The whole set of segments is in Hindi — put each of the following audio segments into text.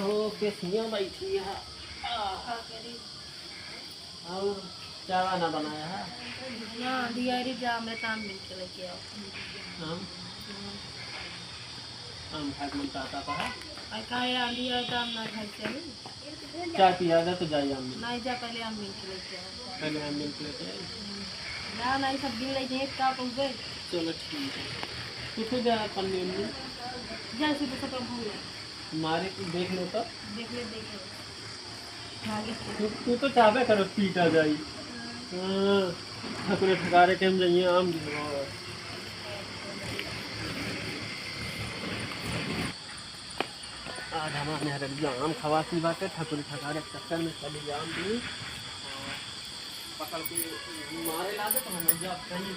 हो पेशियाँ बैठी है। और चावा ना बनाया है। ना दियारी जा मैं काम मिल के लेके आओ। आम आम खाए मन चाहता था। आई काहे आंधी आए काम ना घर चली। चाय पिया जा तो जाइए आम मिल। नहीं जा पहले आम मिल के लेके आओ। पहले आम मिल के लेते आइए। ना नहीं सब दिन लेके एक का पहुंचे। चलो ठीक है। तू खुद जा पन्नी में जैसे तो सब भूल मारे को देख लो तो। देख ले आगे तू तो चाहबे करो पीटा जाई। हाँ ठकुरे ठकारे के हम जाइए आम दिलवा। आज हमारे यहाँ आम खवासी बाटे ठकुरे ठकारे के चक्कर में चली आम दी पकड़ के मारे लागे तो हम जब कहीं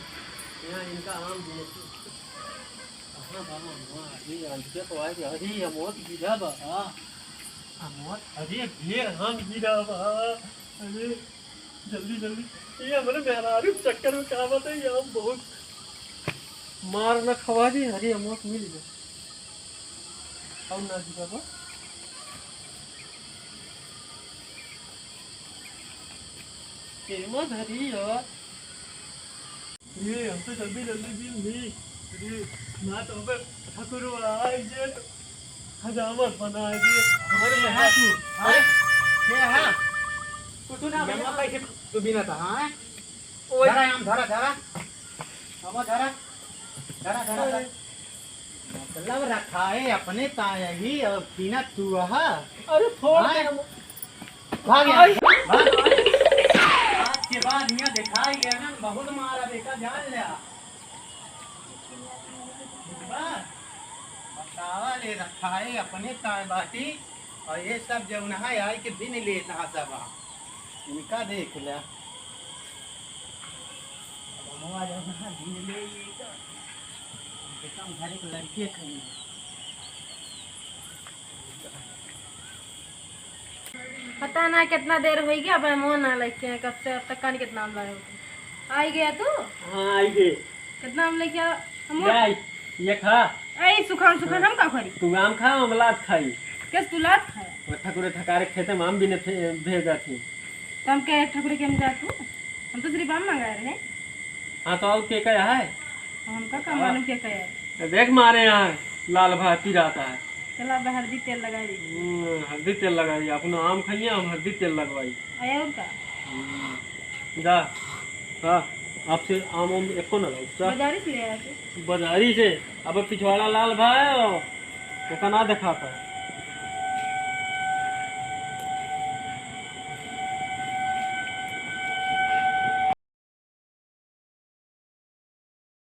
यहाँ इनका आम दिए हाँ बाबा हुआ अरे अंधे तो आए अरे अमोद गिरा बा अमोद अरे ढेर आम गिरा बा अरे जल्दी जल्दी ये हमारे मेहरारू चक्कर में कहा बात है ये आम बहुत मार ना खवा दी अरे अमोद मिल गए और ना गिरा बा केमा धरी यार ये हम तो जल्दी जल्दी दिन ली अरे ना तो अब ठाकुर आए जे हजामत बना दे हमारे में हाथ हां ये हां कुछ ना मैं कैसे तू बिना था हां ओए धरा हम धरा धरा हम धरा धरा धरा मतलब रखा है अपने ताया ही और पीना तू हा अरे फोड़ दे भाग गया आज के बाद यहाँ दिखाई गया ना बहुत मारा बेटा जान लिया बतावा ले रखा है अपने ताय बाटी और ये सब जब नहा आए के दिन लेता सब इनका देख लिया दिन ले घर एक लड़के कहीं पता ना कितना देर हो गया अब मोन ना लेके कब से अब तक का नहीं कितना आम लाए हो आई गया तू हाँ आई गए कितना आम लेके आ जाई ये खा ए सुखान सुखान हम का खरी तू आम खा अमलात खाई किस तू लात खाया और ठकुरे ठकारे खेते में आम भी ने भेजा थी तो हम क्या ठकुरे के हम जातू हम तो सिर्फ आम मंगाए रहे हाँ तो और के क्या है हम का मालूम क्या कहे देख मारे यहाँ लाल भाती रहता है चला अब हल्दी तेल लगा दी हल्दी तेल लगाई अपना आम खाइए हम हल्दी तेल लगवाई आया और का जा हाँ आपसे आम आम एको ना ला बाजारी से ले आया थे बाजारी से अब पिछवाड़ा लाल भाई वो का ना दिखाता है